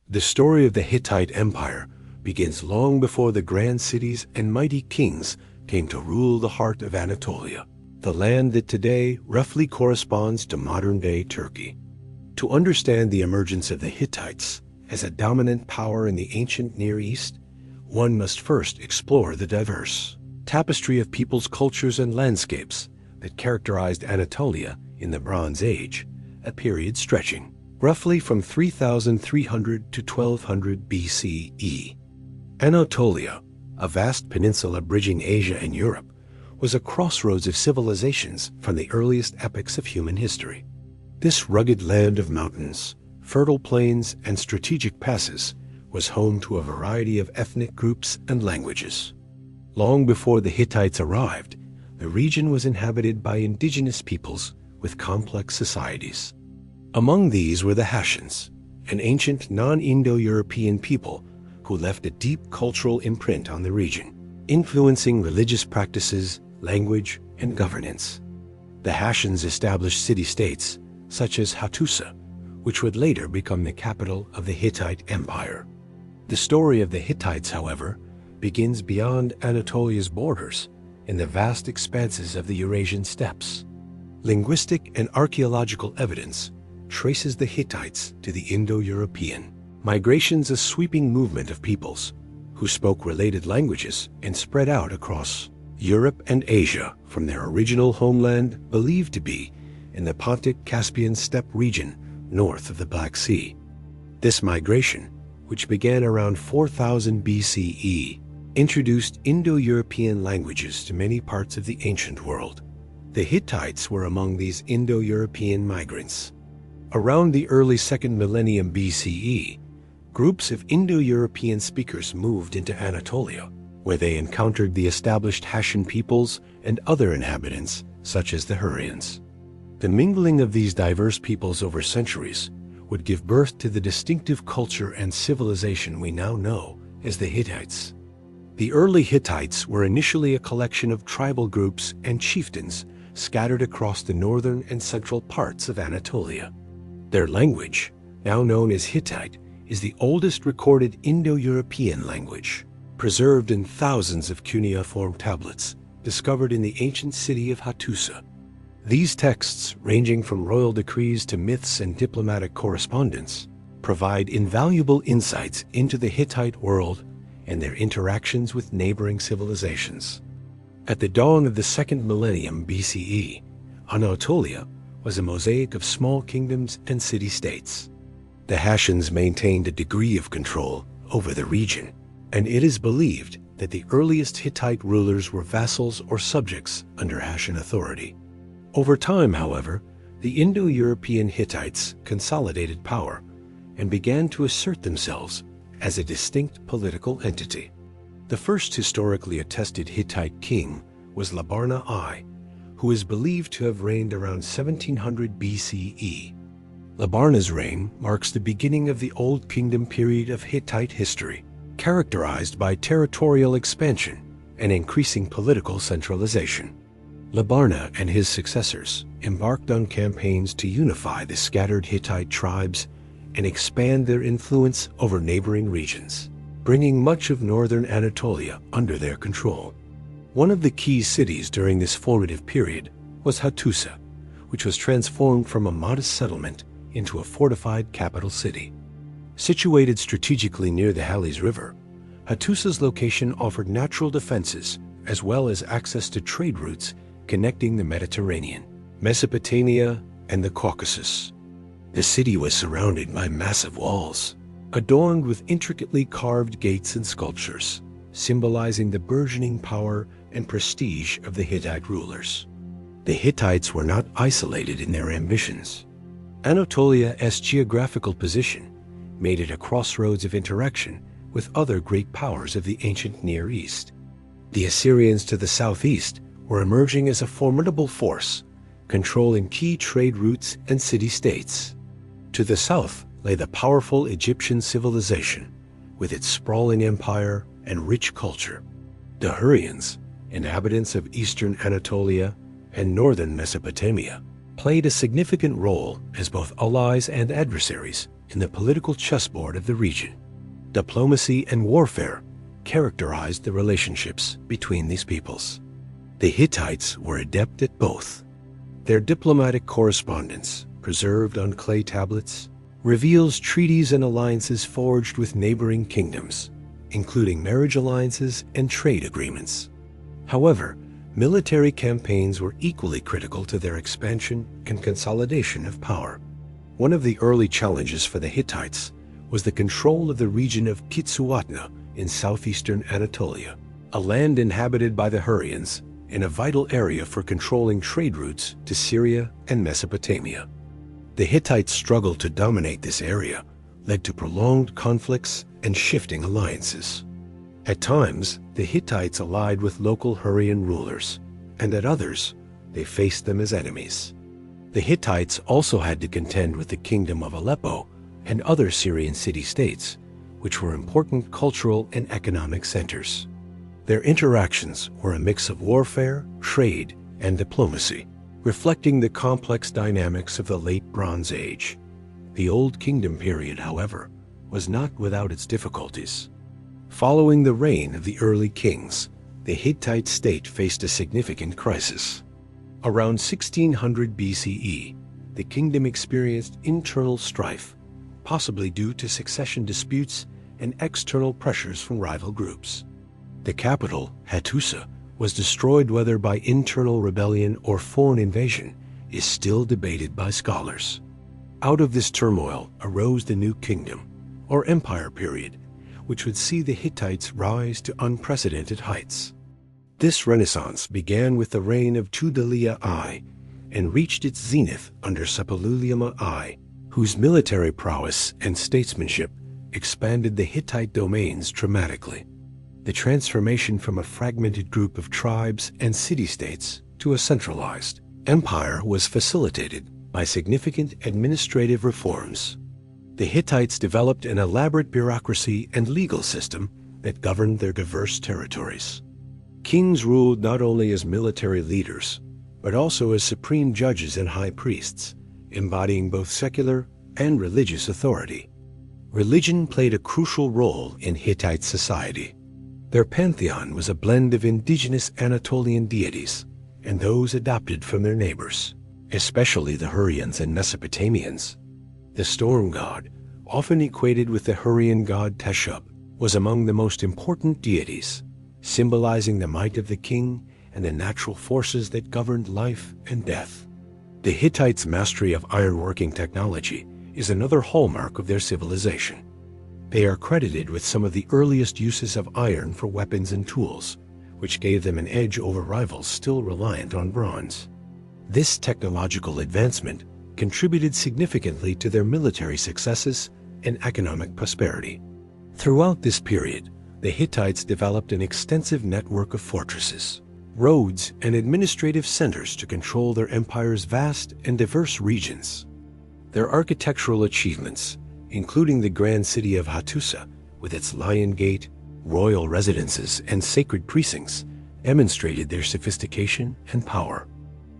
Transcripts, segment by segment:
The story of the Hittite Empire begins long before the grand cities and mighty kings came to rule the heart of Anatolia, the land that today roughly corresponds to modern-day Turkey. To understand the emergence of the Hittites as a dominant power in the ancient Near East, one must first explore the diverse tapestry of peoples, cultures, and landscapes that characterized Anatolia in the Bronze Age, a period stretching roughly from 3,300 to 1200 BCE. Anatolia, a vast peninsula bridging Asia and Europe, was a crossroads of civilizations from the earliest epochs of human history. This rugged land of mountains, fertile plains, and strategic passes was home to a variety of ethnic groups and languages. Long before the Hittites arrived, the region was inhabited by indigenous peoples with complex societies. Among these were the Hashans, an ancient non-Indo-European people who left a deep cultural imprint on the region, influencing religious practices, language, and governance. The Hashans established city-states such as Hattusa, which would later become the capital of the Hittite Empire. The story of the Hittites, however, begins beyond Anatolia's borders in the vast expanses of the Eurasian steppes. Linguistic and archaeological evidence traces the Hittites to the Indo-European migrations, a sweeping movement of peoples who spoke related languages and spread out across Europe and Asia from their original homeland believed to be in the Pontic-Caspian steppe region north of the Black Sea. This migration, which began around 4000 BCE, introduced Indo-European languages to many parts of the ancient world. The Hittites were among these Indo-European migrants. Around the early 2nd millennium BCE, groups of Indo-European speakers moved into Anatolia, where they encountered the established Hashan peoples and other inhabitants, such as the Hurrians. The mingling of these diverse peoples over centuries would give birth to the distinctive culture and civilization we now know as the Hittites. The early Hittites were initially a collection of tribal groups and chieftains scattered across the northern and central parts of Anatolia. Their language, now known as Hittite, is the oldest recorded Indo-European language, preserved in thousands of cuneiform tablets discovered in the ancient city of Hattusa. These texts, ranging from royal decrees to myths and diplomatic correspondence, provide invaluable insights into the Hittite world and their interactions with neighboring civilizations. At the dawn of the 2nd millennium BCE, Anatolia was a mosaic of small kingdoms and city-states. The Hashans maintained a degree of control over the region, and it is believed that the earliest Hittite rulers were vassals or subjects under Hashan authority. Over time, however, the Indo-European Hittites consolidated power and began to assert themselves as a distinct political entity. The first historically attested Hittite king was Labarna I, who is believed to have reigned around 1700 BCE. Labarna's reign marks the beginning of the Old Kingdom period of Hittite history, characterized by territorial expansion and increasing political centralization. Labarna and his successors embarked on campaigns to unify the scattered Hittite tribes and expand their influence over neighboring regions, bringing much of northern Anatolia under their control. One of the key cities during this formative period was Hattusa, which was transformed from a modest settlement into a fortified capital city. Situated strategically near the Halys River, Hattusa's location offered natural defenses as well as access to trade routes connecting the Mediterranean, Mesopotamia, and the Caucasus. The city was surrounded by massive walls, adorned with intricately carved gates and sculptures, symbolizing the burgeoning power and prestige of the Hittite rulers. The Hittites were not isolated in their ambitions. Anatolia's geographical position made it a crossroads of interaction with other great powers of the ancient Near East. The Assyrians to the southeast were emerging as a formidable force, controlling key trade routes and city-states. To the south lay the powerful Egyptian civilization, with its sprawling empire and rich culture. The Hurrians, inhabitants of eastern Anatolia and northern Mesopotamia, played a significant role as both allies and adversaries in the political chessboard of the region. Diplomacy and warfare characterized the relationships between these peoples. The Hittites were adept at both. Their diplomatic correspondence, preserved on clay tablets, reveals treaties and alliances forged with neighboring kingdoms, including marriage alliances and trade agreements. However, military campaigns were equally critical to their expansion and consolidation of power. One of the early challenges for the Hittites was the control of the region of Kitsuatna in southeastern Anatolia, a land inhabited by the Hurrians and a vital area for controlling trade routes to Syria and Mesopotamia. The Hittites' struggle to dominate this area led to prolonged conflicts and shifting alliances. At times, the Hittites allied with local Hurrian rulers, and at others, they faced them as enemies. The Hittites also had to contend with the kingdom of Aleppo and other Syrian city-states, which were important cultural and economic centers. Their interactions were a mix of warfare, trade, and diplomacy, reflecting the complex dynamics of the late Bronze Age. The Old Kingdom period, however, was not without its difficulties. Following the reign of the early kings, the Hittite state faced a significant crisis. Around 1600 BCE, the kingdom experienced internal strife, possibly due to succession disputes and external pressures from rival groups. The capital, Hattusa, was destroyed whether by internal rebellion or foreign invasion is still debated by scholars. Out of this turmoil arose the New Kingdom, or Empire period, which would see the Hittites rise to unprecedented heights. This renaissance began with the reign of Tudalia I and reached its zenith under Suppiluliuma I, whose military prowess and statesmanship expanded the Hittite domains dramatically. The transformation from a fragmented group of tribes and city-states to a centralized empire was facilitated by significant administrative reforms. The Hittites developed an elaborate bureaucracy and legal system that governed their diverse territories. Kings ruled not only as military leaders, but also as supreme judges and high priests, embodying both secular and religious authority. Religion played a crucial role in Hittite society. Their pantheon was a blend of indigenous Anatolian deities and those adopted from their neighbors, especially the Hurrians and Mesopotamians. The storm god, often equated with the Hurrian god Teshub, was among the most important deities, symbolizing the might of the king and the natural forces that governed life and death. The Hittites' mastery of ironworking technology is another hallmark of their civilization. They are credited with some of the earliest uses of iron for weapons and tools, which gave them an edge over rivals still reliant on bronze. This technological advancement contributed significantly to their military successes and economic prosperity. Throughout this period, the Hittites developed an extensive network of fortresses, roads, and administrative centers to control their empire's vast and diverse regions. Their architectural achievements, including the grand city of Hattusa with its Lion Gate, royal residences, and sacred precincts, demonstrated their sophistication and power.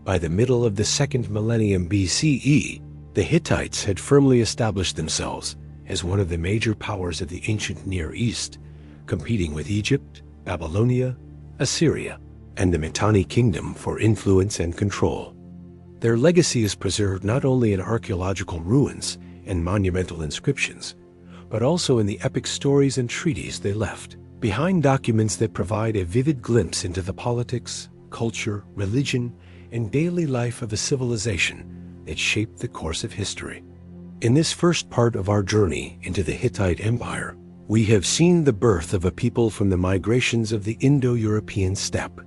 By the middle of the second millennium BCE, the Hittites had firmly established themselves as one of the major powers of the ancient Near East, competing with Egypt, Babylonia, Assyria, and the Mitanni kingdom for influence and control. Their legacy is preserved not only in archaeological ruins and monumental inscriptions, but also in the epic stories and treaties they left behind, documents that provide a vivid glimpse into the politics, culture, religion, and daily life of a civilization that shaped the course of history. In this first part of our journey into the Hittite Empire, we have seen the birth of a people from the migrations of the Indo-European steppe,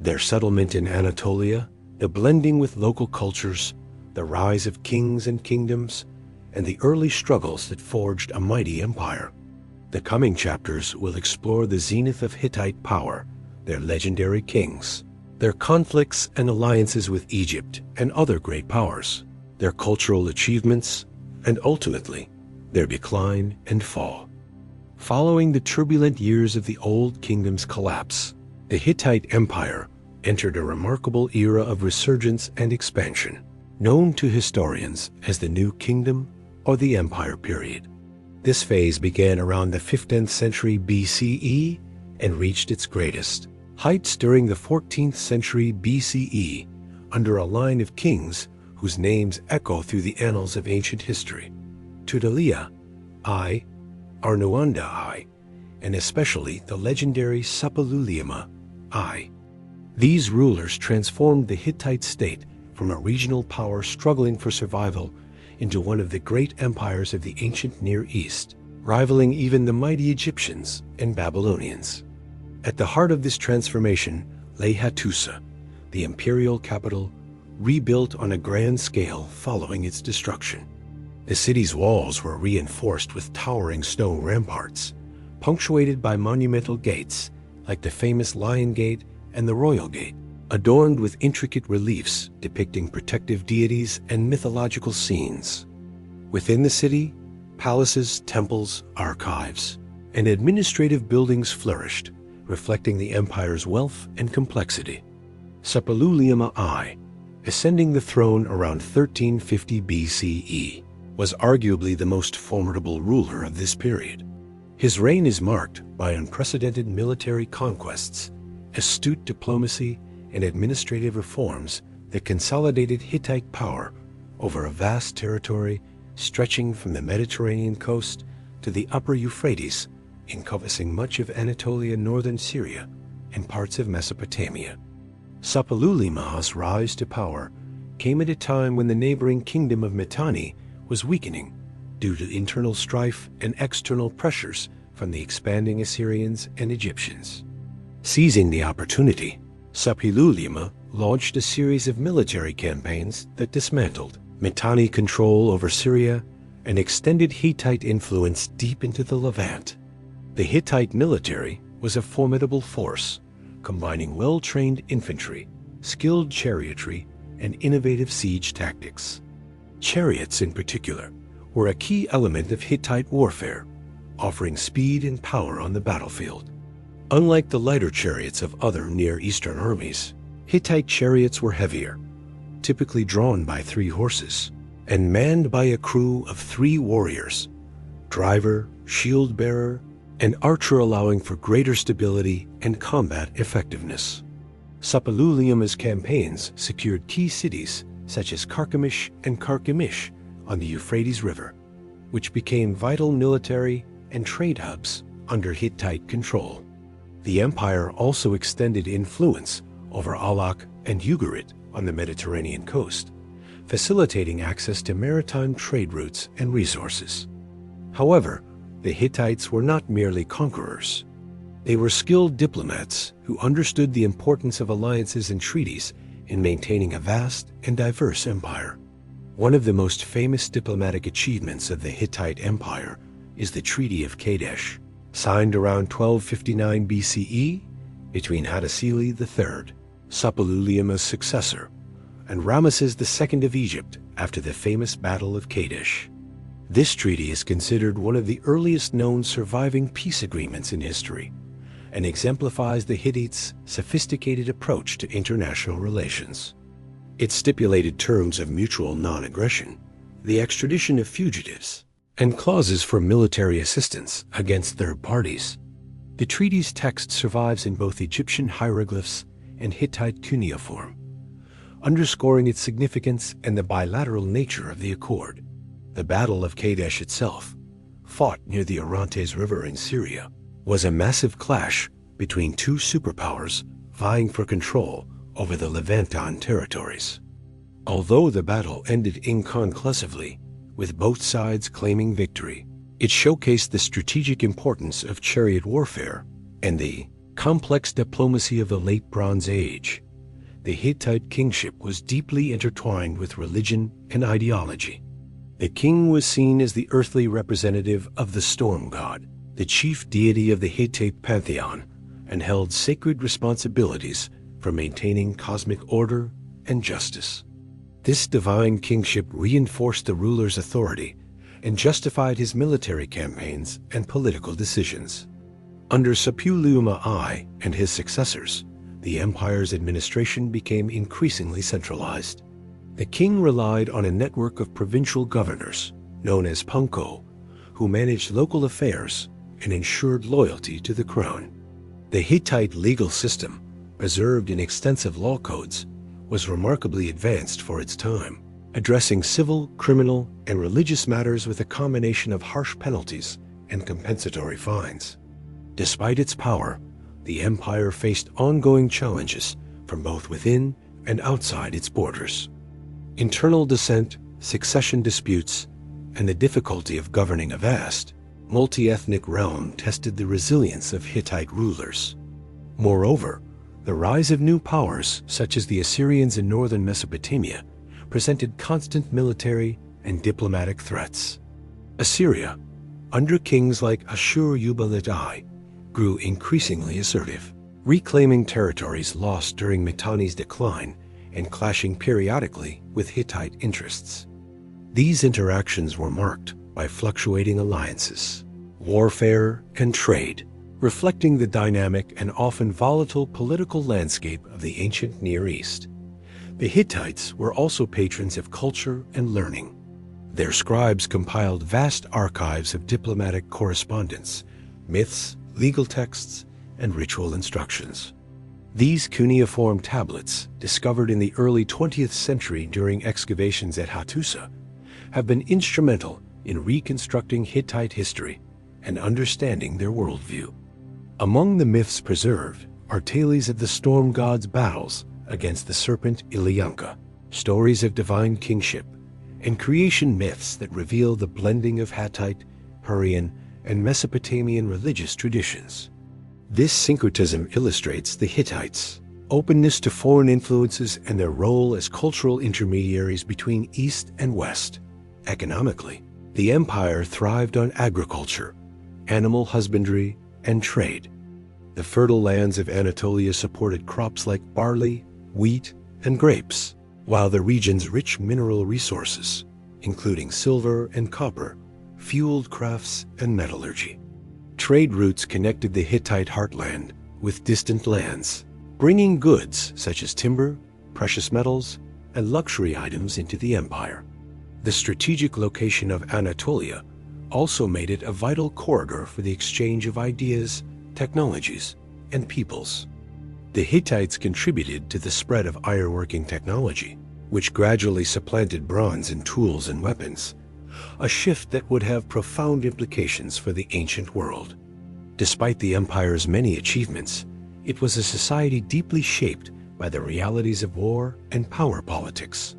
their settlement in Anatolia, the blending with local cultures, the rise of kings and kingdoms, and the early struggles that forged a mighty empire. The coming chapters will explore the zenith of Hittite power, their legendary kings, their conflicts and alliances with Egypt and other great powers, their cultural achievements, and ultimately, their decline and fall. Following the turbulent years of the Old Kingdom's collapse, the Hittite Empire entered a remarkable era of resurgence and expansion, known to historians as the New Kingdom, or the Empire period. This phase began around the 15th century BCE and reached its greatest heights during the 14th century BCE under a line of kings whose names echo through the annals of ancient history: Tudhaliya I, Arnuanda I, and especially the legendary Suppiluliuma I. These rulers transformed the Hittite state from a regional power struggling for survival into one of the great empires of the ancient Near East, rivaling even the mighty Egyptians and Babylonians. At the heart of this transformation lay Hattusa, the imperial capital, rebuilt on a grand scale following its destruction. The city's walls were reinforced with towering stone ramparts, punctuated by monumental gates like the famous Lion Gate and the Royal Gate, adorned with intricate reliefs depicting protective deities and mythological scenes. Within the city, palaces, temples, archives, and administrative buildings flourished, reflecting the empire's wealth and complexity. Suppiluliuma I, ascending the throne around 1350 BCE, was arguably the most formidable ruler of this period. His reign is marked by unprecedented military conquests, astute diplomacy, and administrative reforms that consolidated Hittite power over a vast territory stretching from the Mediterranean coast to the upper Euphrates, encompassing much of Anatolia, northern Syria, and parts of Mesopotamia. Suppiluliuma's rise to power came at a time when the neighboring kingdom of Mitanni was weakening due to internal strife and external pressures from the expanding Assyrians and Egyptians. Seizing the opportunity, Suppiluliuma launched a series of military campaigns that dismantled Mitanni control over Syria and extended Hittite influence deep into the Levant. The Hittite military was a formidable force, combining well-trained infantry, skilled chariotry, and innovative siege tactics. Chariots, in particular, were a key element of Hittite warfare, offering speed and power on the battlefield. Unlike the lighter chariots of other Near Eastern armies, Hittite chariots were heavier, typically drawn by 3 horses, and manned by a crew of 3 warriors: driver, shield bearer, and archer, allowing for greater stability and combat effectiveness. Suppiluliuma's campaigns secured key cities such as Carchemish and Carchemish on the Euphrates River, which became vital military and trade hubs under Hittite control. The empire also extended influence over Alak and Ugarit on the Mediterranean coast, facilitating access to maritime trade routes and resources. However, the Hittites were not merely conquerors. They were skilled diplomats who understood the importance of alliances and treaties in maintaining a vast and diverse empire. One of the most famous diplomatic achievements of the Hittite Empire is the Treaty of Kadesh, signed around 1259 BCE between Hattusili III, Suppiluliuma's successor, and Ramesses II of Egypt after the famous Battle of Kadesh. This treaty is considered one of the earliest known surviving peace agreements in history and exemplifies the Hittites' sophisticated approach to international relations. It stipulated terms of mutual non-aggression, the extradition of fugitives, and clauses for military assistance against third parties. The treaty's text survives in both Egyptian hieroglyphs and Hittite cuneiform, underscoring its significance and the bilateral nature of the accord. The Battle of Kadesh itself, fought near the Orontes River in Syria, was a massive clash between 2 superpowers vying for control over the Levantan territories. Although the battle ended inconclusively, with both sides claiming victory, it showcased the strategic importance of chariot warfare and the complex diplomacy of the late Bronze Age. The Hittite kingship was deeply intertwined with religion and ideology. The king was seen as the earthly representative of the storm god, the chief deity of the Hittite pantheon, and held sacred responsibilities for maintaining cosmic order and justice. This divine kingship reinforced the ruler's authority and justified his military campaigns and political decisions. Under Suppiluliuma I and his successors, the empire's administration became increasingly centralized. The king relied on a network of provincial governors, known as Punko, who managed local affairs and ensured loyalty to the crown. The Hittite legal system, preserved in extensive law codes, was remarkably advanced for its time, addressing civil, criminal, and religious matters with a combination of harsh penalties and compensatory fines. Despite its power, the empire faced ongoing challenges from both within and outside its borders. Internal dissent, succession disputes, and the difficulty of governing a vast, multi-ethnic realm tested the resilience of Hittite rulers. Moreover, the rise of new powers, such as the Assyrians in northern Mesopotamia, presented constant military and diplomatic threats. Assyria, under kings like Ashur-uballit I, grew increasingly assertive, reclaiming territories lost during Mitanni's decline and clashing periodically with Hittite interests. These interactions were marked by fluctuating alliances, warfare, and trade, reflecting the dynamic and often volatile political landscape of the ancient Near East. The Hittites were also patrons of culture and learning. Their scribes compiled vast archives of diplomatic correspondence, myths, legal texts, and ritual instructions. These cuneiform tablets, discovered in the early 20th century during excavations at Hattusa, have been instrumental in reconstructing Hittite history and understanding their worldview. Among the myths preserved are tales of the storm god's battles against the serpent Ilyanka, stories of divine kingship, and creation myths that reveal the blending of Hittite, Hurrian, and Mesopotamian religious traditions. This syncretism illustrates the Hittites' openness to foreign influences and their role as cultural intermediaries between East and West. Economically, the empire thrived on agriculture, animal husbandry, and trade. The fertile lands of Anatolia supported crops like barley, wheat, and grapes, while the region's rich mineral resources, including silver and copper, fueled crafts and metallurgy. Trade routes connected the Hittite heartland with distant lands, bringing goods such as timber, precious metals, and luxury items into the empire. The strategic location of Anatolia also made it a vital corridor for the exchange of ideas, technologies, and peoples. The Hittites contributed to the spread of ironworking technology, which gradually supplanted bronze in tools and weapons, a shift that would have profound implications for the ancient world. Despite the empire's many achievements, it was a society deeply shaped by the realities of war and power politics.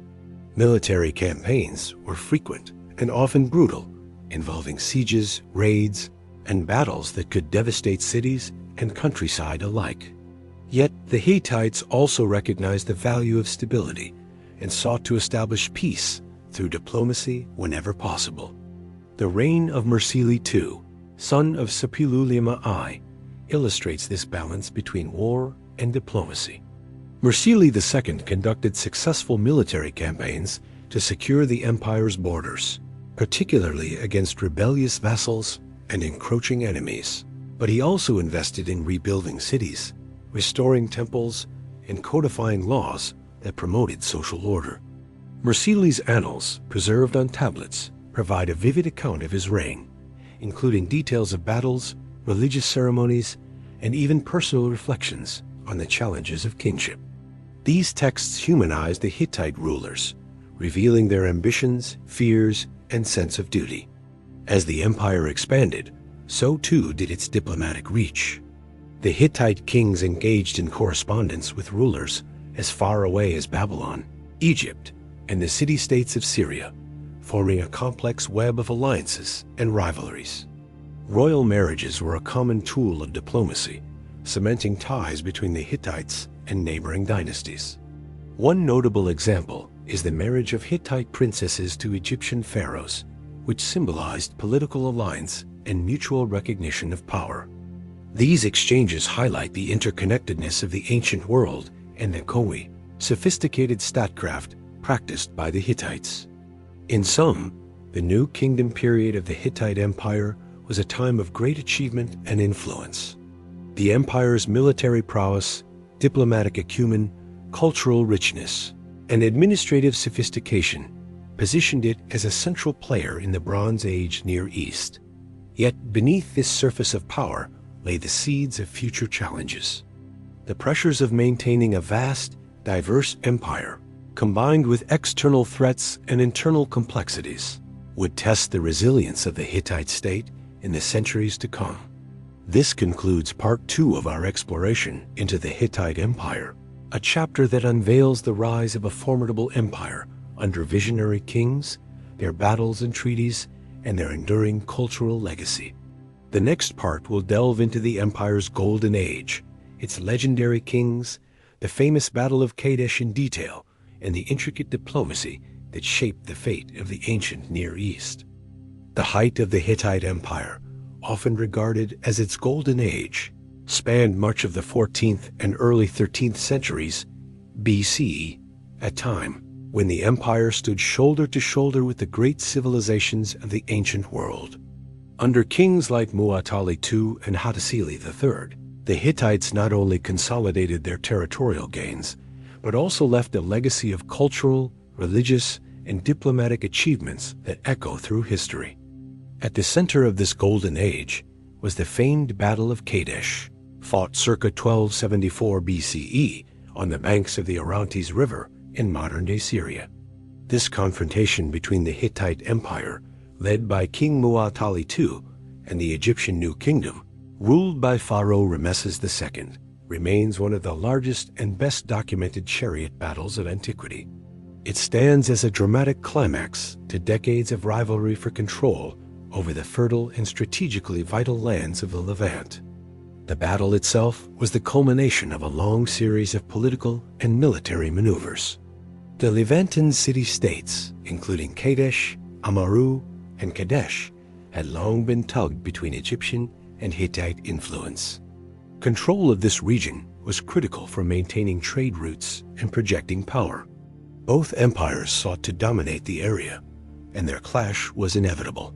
Military campaigns were frequent and often brutal, involving sieges, raids, and battles that could devastate cities and countryside alike. Yet the Hittites also recognized the value of stability and sought to establish peace through diplomacy whenever possible. The reign of Mursili II, son of Suppiluliuma I, illustrates this balance between war and diplomacy. Mursili II conducted successful military campaigns to secure the empire's borders, particularly against rebellious vassals and encroaching enemies. But he also invested in rebuilding cities, restoring temples, and codifying laws that promoted social order. Mursili's annals, preserved on tablets, provide a vivid account of his reign, including details of battles, religious ceremonies, and even personal reflections on the challenges of kingship. These texts humanize the Hittite rulers, revealing their ambitions, fears, and sense of duty. As the empire expanded, so too did its diplomatic reach. The Hittite kings engaged in correspondence with rulers as far away as Babylon, Egypt, and the city-states of Syria, forming a complex web of alliances and rivalries. Royal marriages were a common tool of diplomacy, cementing ties between the Hittites and neighboring dynasties. One notable example is the marriage of Hittite princesses to Egyptian pharaohs, which symbolized political alliance and mutual recognition of power. These exchanges highlight the interconnectedness of the ancient world and the Kowi, sophisticated statecraft practiced by the Hittites. In sum, the New Kingdom period of the Hittite Empire was a time of great achievement and influence. The empire's military prowess, diplomatic acumen, cultural richness, and administrative sophistication positioned it as a central player in the Bronze Age Near East. Yet beneath this surface of power lay the seeds of future challenges. The pressures of maintaining a vast, diverse empire, combined with external threats and internal complexities, would test the resilience of the Hittite state in the centuries to come. This concludes part 2 of our exploration into the Hittite Empire, a chapter that unveils the rise of a formidable empire under visionary kings, their battles and treaties, and their enduring cultural legacy. The next part will delve into the empire's golden age, its legendary kings, the famous Battle of Kadesh in detail, and the intricate diplomacy that shaped the fate of the ancient Near East. The height of the Hittite Empire, often regarded as its golden age, spanned much of the 14th and early 13th centuries BCE, a time when the empire stood shoulder to shoulder with the great civilizations of the ancient world. Under kings like Muwatalli II and Hattusili III, the Hittites not only consolidated their territorial gains, but also left a legacy of cultural, religious, and diplomatic achievements that echo through history. At the center of this golden age was the famed Battle of Kadesh, fought circa 1274 BCE on the banks of the Orontes River in modern-day Syria. This confrontation between the Hittite Empire, led by King Muwatalli II, and the Egyptian New Kingdom, ruled by Pharaoh Ramesses II, remains one of the largest and best documented chariot battles of antiquity. It stands as a dramatic climax to decades of rivalry for control over the fertile and strategically vital lands of the Levant. The battle itself was the culmination of a long series of political and military maneuvers. The Levantan city-states, including Kadesh, Amaru, and Kadesh, had long been tugged between Egyptian and Hittite influence. Control of this region was critical for maintaining trade routes and projecting power. Both empires sought to dominate the area, and their clash was inevitable.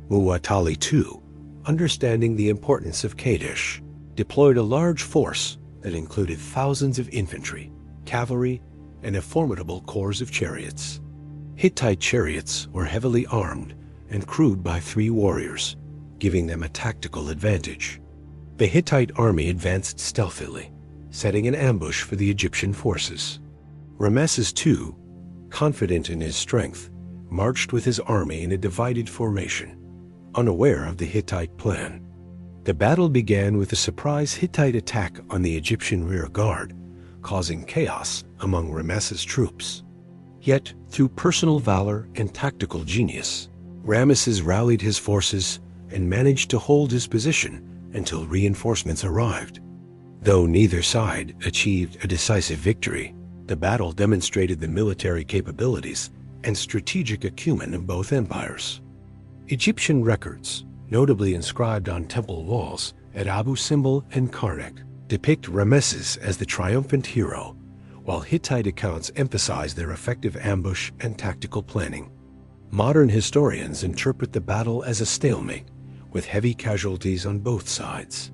Muwatalli II, understanding the importance of Kadesh, deployed a large force that included thousands of infantry, cavalry, and a formidable corps of chariots. Hittite chariots were heavily armed and crewed by 3 warriors, giving them a tactical advantage. The Hittite army advanced stealthily, setting an ambush for the Egyptian forces. Ramesses II, confident in his strength, marched with his army in a divided formation, unaware of the Hittite plan. The battle began with a surprise Hittite attack on the Egyptian rear guard, causing chaos among Ramesses' troops. Yet, through personal valor and tactical genius, Ramesses rallied his forces and managed to hold his position until reinforcements arrived. Though neither side achieved a decisive victory, the battle demonstrated the military capabilities and strategic acumen of both empires. Egyptian records, notably inscribed on temple walls at Abu Simbel and Karnak, depict Ramesses as the triumphant hero, while Hittite accounts emphasize their effective ambush and tactical planning. Modern historians interpret the battle as a stalemate, with heavy casualties on both sides.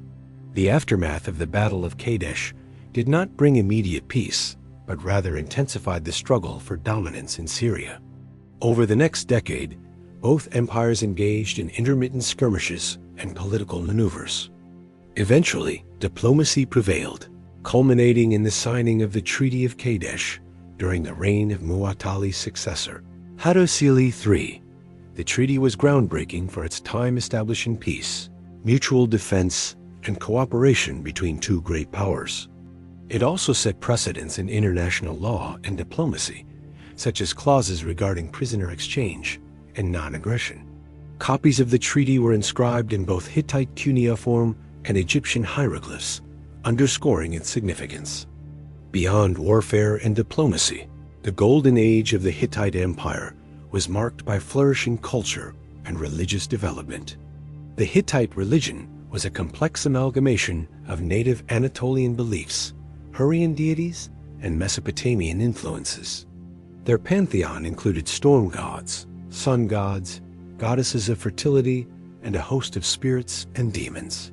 The aftermath of the Battle of Kadesh did not bring immediate peace, but rather intensified the struggle for dominance in Syria. Over the next decade, both empires engaged in intermittent skirmishes and political maneuvers. Eventually, diplomacy prevailed, culminating in the signing of the Treaty of Kadesh during the reign of Muwatalli's successor, Hattusili III. The treaty was groundbreaking for its time, establishing peace, mutual defense, and cooperation between 2 great powers. It also set precedents in international law and diplomacy, such as clauses regarding prisoner exchange and non-aggression. Copies of the treaty were inscribed in both Hittite cuneiform and Egyptian hieroglyphs, underscoring its significance. Beyond warfare and diplomacy, the golden age of the Hittite Empire was marked by flourishing culture and religious development. The Hittite religion was a complex amalgamation of native Anatolian beliefs, Hurrian deities, and Mesopotamian influences. Their pantheon included storm gods, sun gods, goddesses of fertility, and a host of spirits and demons.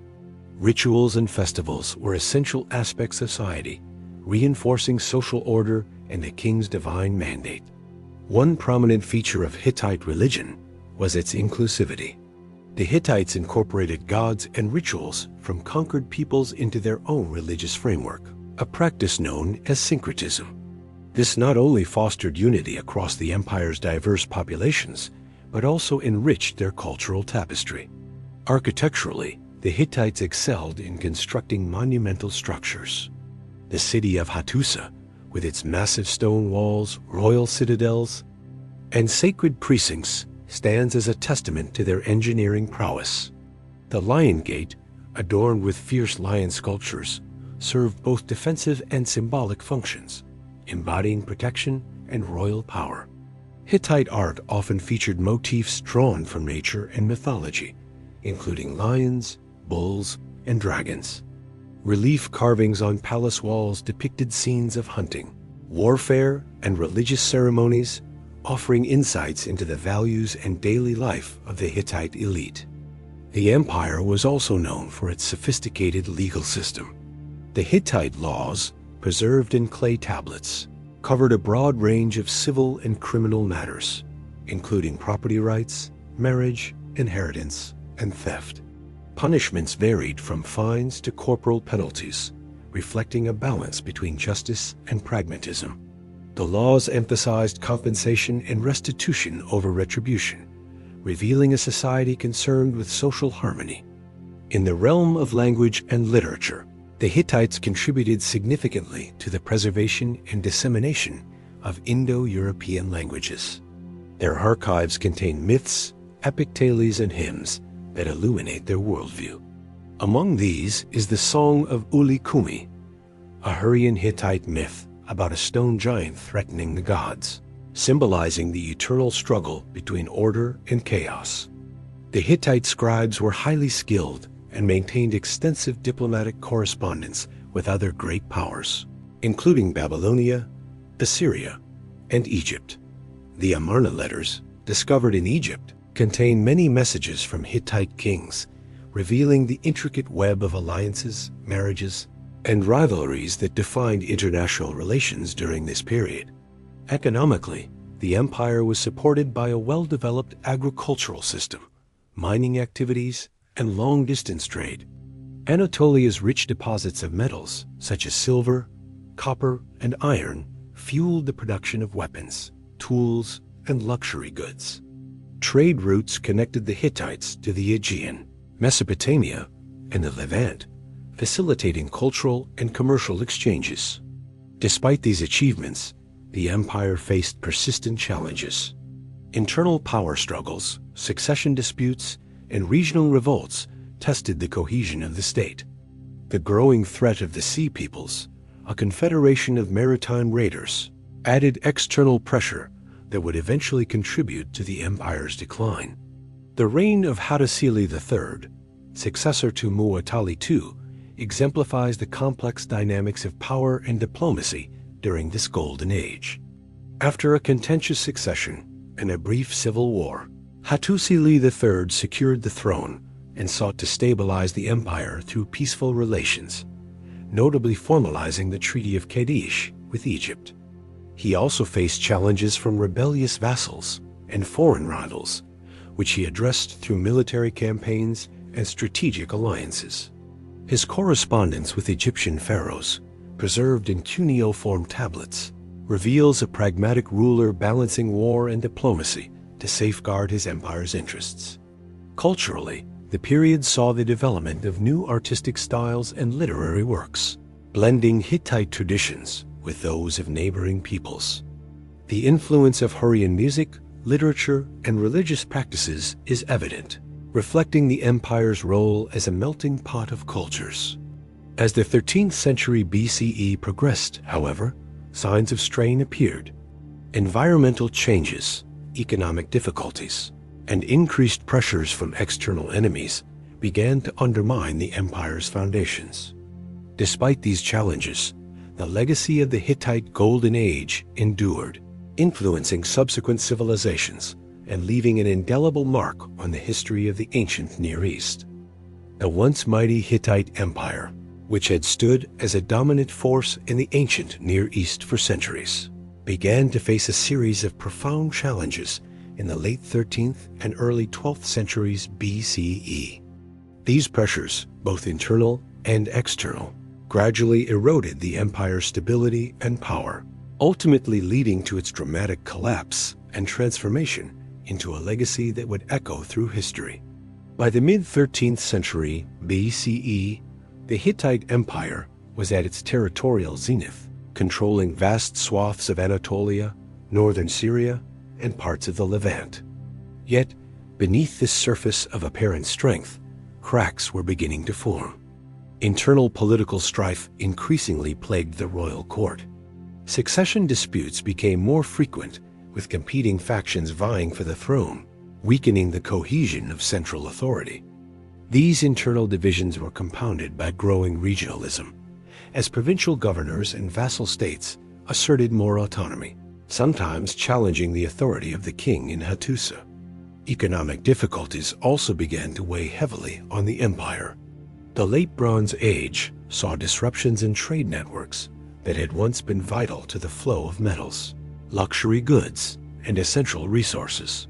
Rituals and festivals were essential aspects of society, reinforcing social order and the king's divine mandate. One prominent feature of Hittite religion was its inclusivity. The Hittites incorporated gods and rituals from conquered peoples into their own religious framework, a practice known as syncretism. This not only fostered unity across the empire's diverse populations, but also enriched their cultural tapestry. Architecturally, the Hittites excelled in constructing monumental structures. The city of Hattusa, with its massive stone walls, royal citadels, and sacred precincts, stands as a testament to their engineering prowess. The Lion Gate, adorned with fierce lion sculptures, served both defensive and symbolic functions, embodying protection and royal power. Hittite art often featured motifs drawn from nature and mythology, including lions, bulls, and dragons. Relief carvings on palace walls depicted scenes of hunting, warfare, and religious ceremonies, offering insights into the values and daily life of the Hittite elite. The empire was also known for its sophisticated legal system. The Hittite laws, preserved in clay tablets, covered a broad range of civil and criminal matters, including property rights, marriage, inheritance, and theft. Punishments varied from fines to corporal penalties, reflecting a balance between justice and pragmatism. The laws emphasized compensation and restitution over retribution, revealing a society concerned with social harmony. In the realm of language and literature, the Hittites contributed significantly to the preservation and dissemination of Indo-European languages. Their archives contain myths, epic tales, and hymns that illuminate their worldview. Among these is the Song of Uli Kumi, a Hurrian Hittite myth about a stone giant threatening the gods, symbolizing the eternal struggle between order and chaos. The Hittite scribes were highly skilled and maintained extensive diplomatic correspondence with other great powers, including Babylonia, Assyria, and Egypt. The Amarna letters, discovered in Egypt, contain many messages from Hittite kings, revealing the intricate web of alliances, marriages, and rivalries that defined international relations during this period. Economically, the empire was supported by a well-developed agricultural system, mining activities, and long-distance trade. Anatolia's rich deposits of metals, such as silver, copper, and iron, fueled the production of weapons, tools, and luxury goods. Trade routes connected the Hittites to the Aegean, Mesopotamia, and the Levant, facilitating cultural and commercial exchanges. Despite these achievements, the empire faced persistent challenges. Internal power struggles, succession disputes, and regional revolts tested the cohesion of the state. The growing threat of the Sea Peoples, a confederation of maritime raiders, added external pressure that would eventually contribute to the empire's decline. The reign of Hattusili III, successor to Muwatalli II, exemplifies the complex dynamics of power and diplomacy during this golden age. After a contentious succession and a brief civil war, Hattusili III secured the throne and sought to stabilize the empire through peaceful relations, notably formalizing the Treaty of Kadesh with Egypt. He also faced challenges from rebellious vassals and foreign rivals, which he addressed through military campaigns and strategic alliances. His correspondence with Egyptian pharaohs, preserved in cuneiform tablets, reveals a pragmatic ruler balancing war and diplomacy to safeguard his empire's interests. Culturally, the period saw the development of new artistic styles and literary works, blending Hittite traditions with those of neighboring peoples. The influence of Hurrian music, literature, and religious practices is evident, reflecting the empire's role as a melting pot of cultures. As the 13th century BCE progressed, however, signs of strain appeared. Environmental changes, economic difficulties, and increased pressures from external enemies began to undermine the empire's foundations. Despite these challenges, the legacy of the Hittite Golden Age endured, influencing subsequent civilizations and leaving an indelible mark on the history of the ancient Near East. The once mighty Hittite Empire, which had stood as a dominant force in the ancient Near East for centuries, began to face a series of profound challenges in the late 13th and early 12th centuries BCE. These pressures, both internal and external, gradually eroded the empire's stability and power, ultimately leading to its dramatic collapse and transformation into a legacy that would echo through history. By the mid-13th century BCE, the Hittite Empire was at its territorial zenith, controlling vast swaths of Anatolia, northern Syria, and parts of the Levant. Yet, beneath this surface of apparent strength, cracks were beginning to form. Internal political strife increasingly plagued the royal court. Succession disputes became more frequent, with competing factions vying for the throne, weakening the cohesion of central authority. These internal divisions were compounded by growing regionalism, as provincial governors and vassal states asserted more autonomy, sometimes challenging the authority of the king in Hattusa. Economic difficulties also began to weigh heavily on the empire. The late Bronze Age saw disruptions in trade networks that had once been vital to the flow of metals, luxury goods, and essential resources.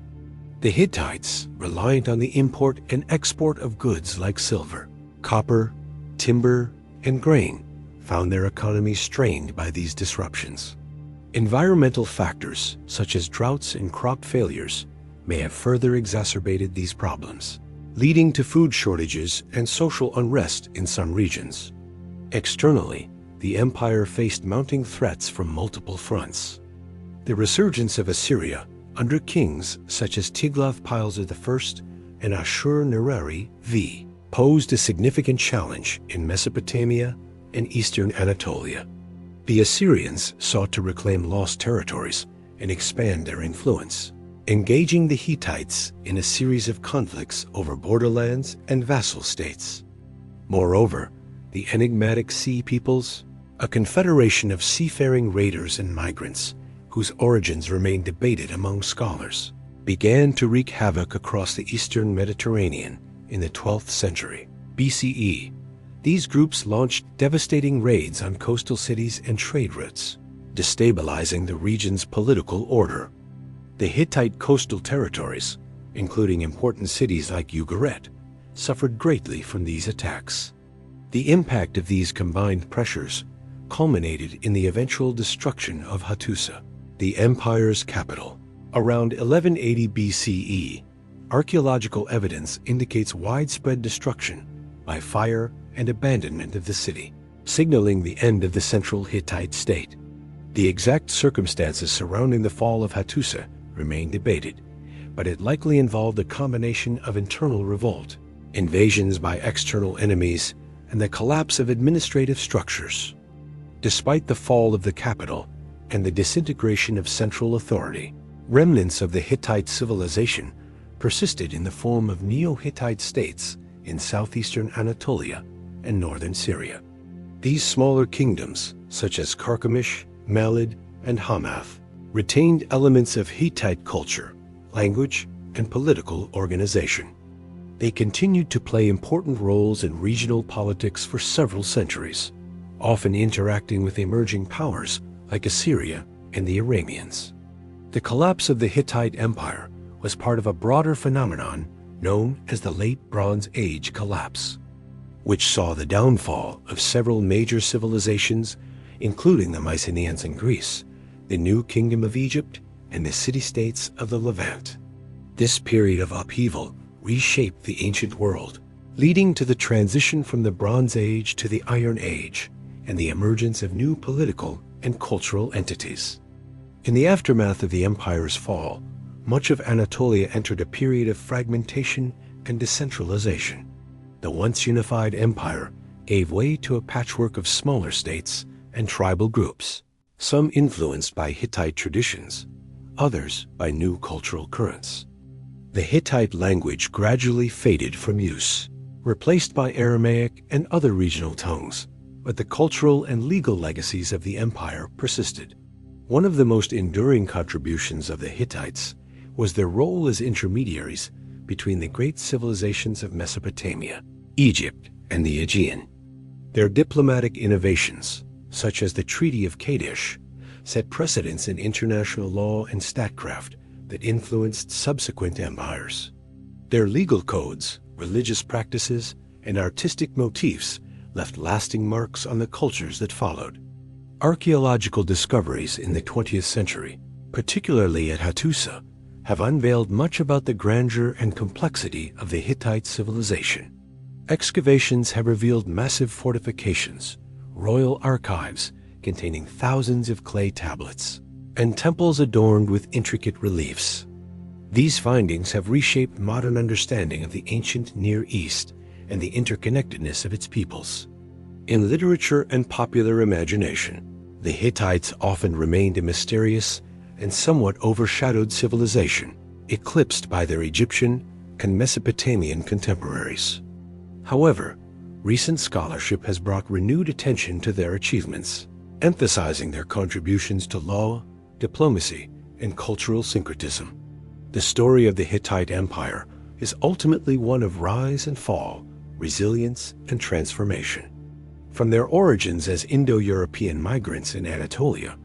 The Hittites, reliant on the import and export of goods like silver, copper, timber, and grain, found their economy strained by these disruptions. Environmental factors, such as droughts and crop failures, may have further exacerbated these problems, leading to food shortages and social unrest in some regions. Externally, the empire faced mounting threats from multiple fronts. The resurgence of Assyria under kings such as Tiglath-Pileser I and Ashur-Nirari V posed a significant challenge in Mesopotamia and eastern Anatolia. The Assyrians sought to reclaim lost territories and expand their influence, engaging the Hittites in a series of conflicts over borderlands and vassal states. Moreover, the enigmatic Sea Peoples, a confederation of seafaring raiders and migrants whose origins remain debated among scholars, began to wreak havoc across the eastern Mediterranean in the 12th century BCE. These groups launched devastating raids on coastal cities and trade routes, destabilizing the region's political order. The Hittite coastal territories, including important cities like Ugarit, suffered greatly from these attacks. The impact of these combined pressures culminated in the eventual destruction of Hattusa, the empire's capital. Around 1180 BCE, archaeological evidence indicates widespread destruction by fire and abandonment of the city, signaling the end of the central Hittite state. The exact circumstances surrounding the fall of Hattusa remain debated, but it likely involved a combination of internal revolt, invasions by external enemies, and the collapse of administrative structures. Despite the fall of the capital and the disintegration of central authority, remnants of the Hittite civilization persisted in the form of Neo-Hittite states in southeastern Anatolia and northern Syria. These smaller kingdoms, such as Carchemish, Malid, and Hamath, retained elements of Hittite culture, language, and political organization. They continued to play important roles in regional politics for several centuries, often interacting with emerging powers like Assyria and the Arameans. The collapse of the Hittite Empire was part of a broader phenomenon known as the Late Bronze Age Collapse, which saw the downfall of several major civilizations, including the Mycenaeans in Greece, the New Kingdom of Egypt, and the city-states of the Levant. This period of upheaval reshaped the ancient world, leading to the transition from the Bronze Age to the Iron Age and the emergence of new political and cultural entities. In the aftermath of the empire's fall, much of Anatolia entered a period of fragmentation and decentralization. The once unified empire gave way to a patchwork of smaller states and tribal groups, some influenced by Hittite traditions, others by new cultural currents. The Hittite language gradually faded from use, replaced by Aramaic and other regional tongues, but the cultural and legal legacies of the empire persisted. One of the most enduring contributions of the Hittites was their role as intermediaries between the great civilizations of Mesopotamia, Egypt, and the Aegean. Their diplomatic innovations, such as the Treaty of Kadesh, set precedents in international law and statecraft that influenced subsequent empires. Their legal codes, religious practices, and artistic motifs left lasting marks on the cultures that followed. Archaeological discoveries in the 20th century, particularly at Hattusa, have unveiled much about the grandeur and complexity of the Hittite civilization. Excavations have revealed massive fortifications, royal archives containing thousands of clay tablets, and temples adorned with intricate reliefs. These findings have reshaped modern understanding of the ancient Near East and the interconnectedness of its peoples. In literature and popular imagination, the Hittites often remained a mysterious and somewhat overshadowed civilization, eclipsed by their Egyptian and Mesopotamian contemporaries. However, recent scholarship has brought renewed attention to their achievements, emphasizing their contributions to law, diplomacy, and cultural syncretism. The story of the Hittite Empire is ultimately one of rise and fall, resilience and transformation. From their origins as Indo-European migrants in Anatolia,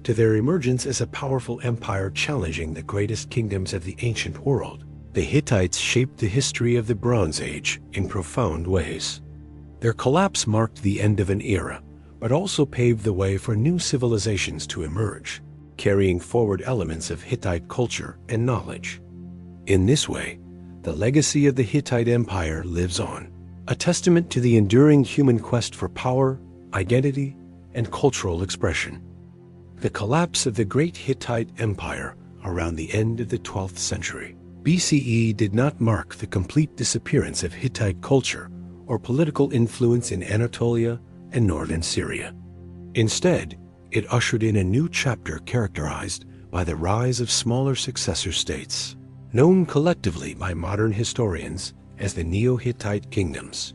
to their emergence as a powerful empire challenging the greatest kingdoms of the ancient world, the Hittites shaped the history of the Bronze Age in profound ways. Their collapse marked the end of an era, but also paved the way for new civilizations to emerge, carrying forward elements of Hittite culture and knowledge. In this way, the legacy of the Hittite Empire lives on, a testament to the enduring human quest for power, identity, and cultural expression. The collapse of the great Hittite Empire around the end of the 12th century BCE did not mark the complete disappearance of Hittite culture or political influence in Anatolia and northern Syria. Instead, it ushered in a new chapter characterized by the rise of smaller successor states, known collectively by modern historians as the Neo-Hittite kingdoms.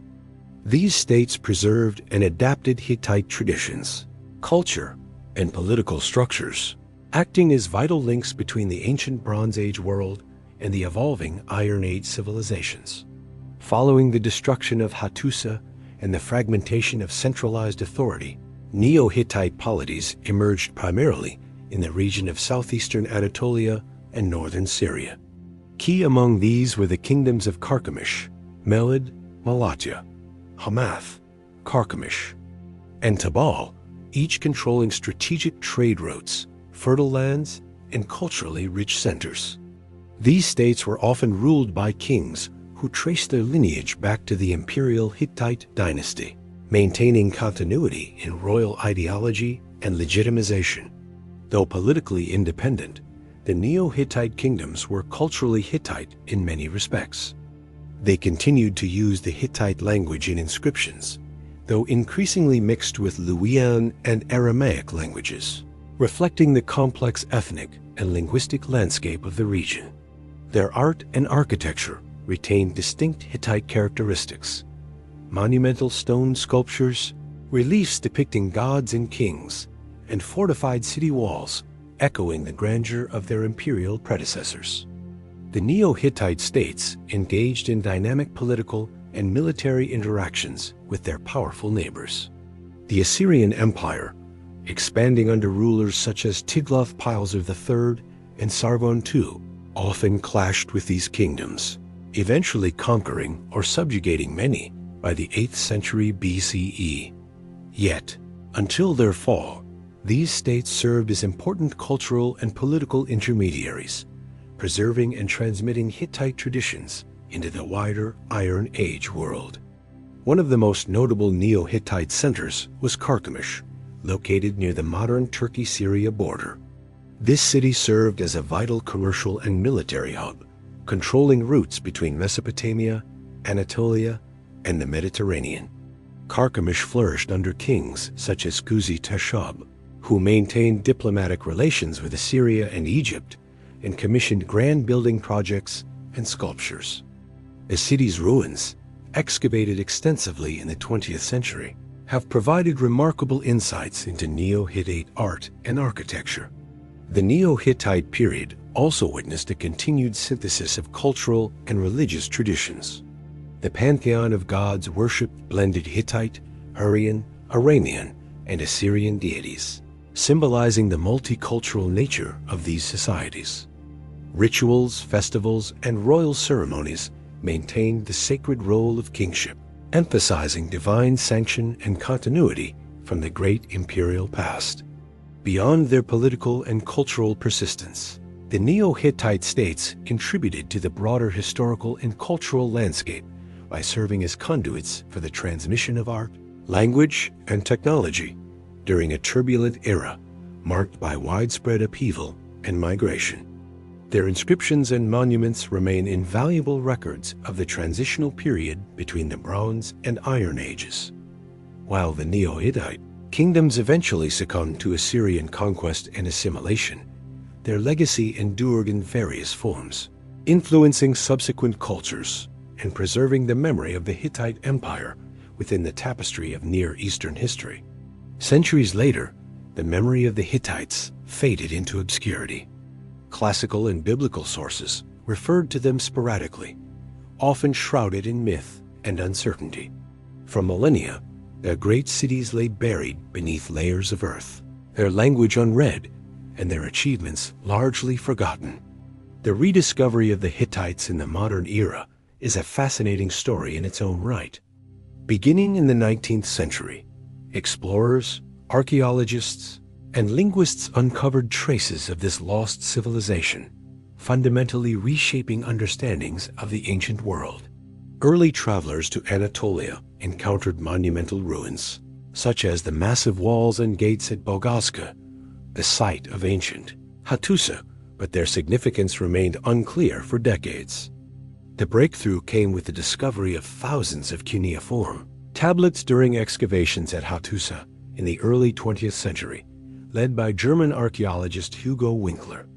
These states preserved and adapted Hittite traditions, culture, and political structures, acting as vital links between the ancient Bronze Age world and the evolving Iron Age civilizations. Following the destruction of Hattusa and the fragmentation of centralized authority, Neo-Hittite polities emerged primarily in the region of southeastern Anatolia and northern Syria. Key among these were the kingdoms of Carchemish, Melid, Malatya, Hamath, Carchemish, and Tabal, each controlling strategic trade routes, fertile lands, and culturally rich centers. These states were often ruled by kings who traced their lineage back to the imperial Hittite dynasty, maintaining continuity in royal ideology and legitimization. Though politically independent, the Neo-Hittite kingdoms were culturally Hittite in many respects. They continued to use the Hittite language in inscriptions, though increasingly mixed with Luwian and Aramaic languages, reflecting the complex ethnic and linguistic landscape of the region. Their art and architecture retained distinct Hittite characteristics: monumental stone sculptures, reliefs depicting gods and kings, and fortified city walls echoing the grandeur of their imperial predecessors. The Neo-Hittite states engaged in dynamic political and military interactions with their powerful neighbors. The Assyrian Empire, expanding under rulers such as Tiglath-Pileser III and Sargon II, often clashed with these kingdoms, eventually conquering or subjugating many by the 8th century BCE. Yet, until their fall, these states served as important cultural and political intermediaries, preserving and transmitting Hittite traditions into the wider Iron Age world. One of the most notable Neo-Hittite centers was Carchemish, located near the modern Turkey-Syria border. This city served as a vital commercial and military hub, controlling routes between Mesopotamia, Anatolia, and the Mediterranean. Carchemish flourished under kings such as Kusi-Teshub, who maintained diplomatic relations with Assyria and Egypt and commissioned grand building projects and sculptures. The city's ruins, excavated extensively in the 20th century, have provided remarkable insights into Neo-Hittite art and architecture. The Neo-Hittite period also witnessed a continued synthesis of cultural and religious traditions. The pantheon of gods worshipped blended Hittite, Hurrian, Aramean, and Assyrian deities, symbolizing the multicultural nature of these societies. Rituals, festivals, and royal ceremonies maintained the sacred role of kingship, emphasizing divine sanction and continuity from the great imperial past. Beyond their political and cultural persistence, the Neo-Hittite states contributed to the broader historical and cultural landscape by serving as conduits for the transmission of art, language, and technology during a turbulent era marked by widespread upheaval and migration. Their inscriptions and monuments remain invaluable records of the transitional period between the Bronze and Iron Ages. While the Neo-Hittite kingdoms eventually succumbed to Assyrian conquest and assimilation, their legacy endured in various forms, influencing subsequent cultures and preserving the memory of the Hittite Empire within the tapestry of Near Eastern history. Centuries later, the memory of the Hittites faded into obscurity. Classical and biblical sources referred to them sporadically, often shrouded in myth and uncertainty. For millennia, their great cities lay buried beneath layers of earth, their language unread, and their achievements largely forgotten. The rediscovery of the Hittites in the modern era is a fascinating story in its own right. Beginning in the 19th century, explorers, archaeologists, and linguists uncovered traces of this lost civilization, fundamentally reshaping understandings of the ancient world. Early travelers to Anatolia encountered monumental ruins, such as the massive walls and gates at Bogazka, the site of ancient Hattusa, but their significance remained unclear for decades. The breakthrough came with the discovery of thousands of cuneiform tablets during excavations at Hattusa in the early 20th century, led by German archaeologist Hugo Winkler.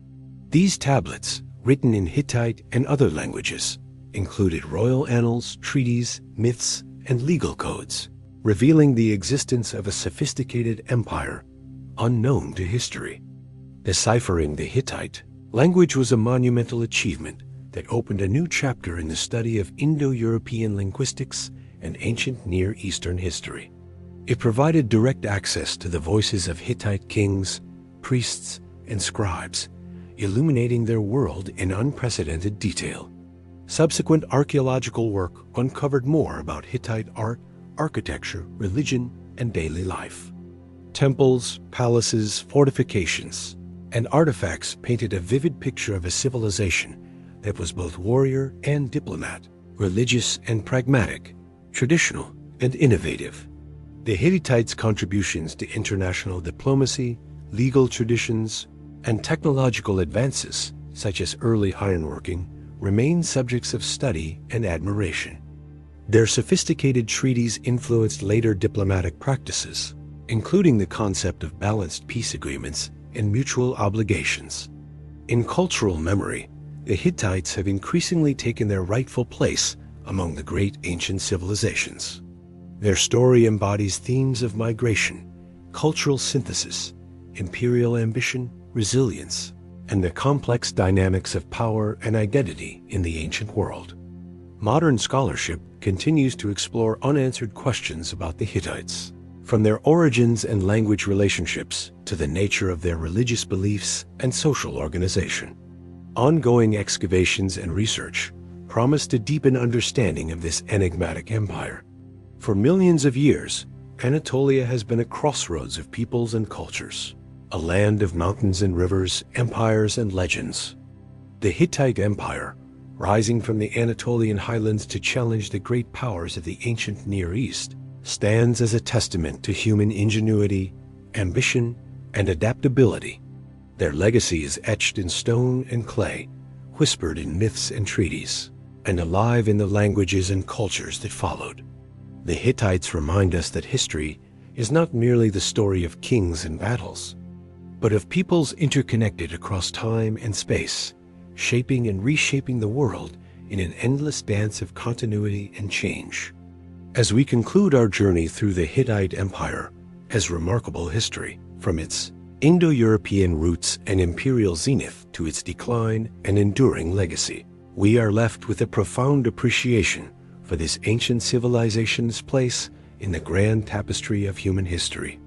These tablets, written in Hittite and other languages, included royal annals, treaties, myths, and legal codes, revealing the existence of a sophisticated empire unknown to history. Deciphering the Hittite language was a monumental achievement that opened a new chapter in the study of Indo-European linguistics and ancient Near Eastern history. It provided direct access to the voices of Hittite kings, priests, and scribes, illuminating their world in unprecedented detail. Subsequent archaeological work uncovered more about Hittite art, architecture, religion, and daily life. Temples, palaces, fortifications, and artifacts painted a vivid picture of a civilization that was both warrior and diplomat, religious and pragmatic, traditional and innovative. The Hittites' contributions to international diplomacy, legal traditions, and technological advances, such as early ironworking, remain subjects of study and admiration. Their sophisticated treaties influenced later diplomatic practices, including the concept of balanced peace agreements and mutual obligations. In cultural memory, the Hittites have increasingly taken their rightful place among the great ancient civilizations. Their story embodies themes of migration, cultural synthesis, imperial ambition, resilience, and the complex dynamics of power and identity in the ancient world. Modern scholarship continues to explore unanswered questions about the Hittites, from their origins and language relationships to the nature of their religious beliefs and social organization. Ongoing excavations and research promise to deepen understanding of this enigmatic empire. For millions of years, Anatolia has been a crossroads of peoples and cultures, a land of mountains and rivers, empires and legends. The Hittite Empire, rising from the Anatolian highlands to challenge the great powers of the ancient Near East, stands as a testament to human ingenuity, ambition, and adaptability. Their legacy is etched in stone and clay, whispered in myths and treaties, and alive in the languages and cultures that followed. The Hittites remind us that history is not merely the story of kings and battles, but of peoples interconnected across time and space, shaping and reshaping the world in an endless dance of continuity and change. As we conclude our journey through the Hittite Empire has remarkable history, from its Indo-European roots and imperial zenith to its decline and enduring legacy, we are left with a profound appreciation for this ancient civilization's place in the grand tapestry of human history.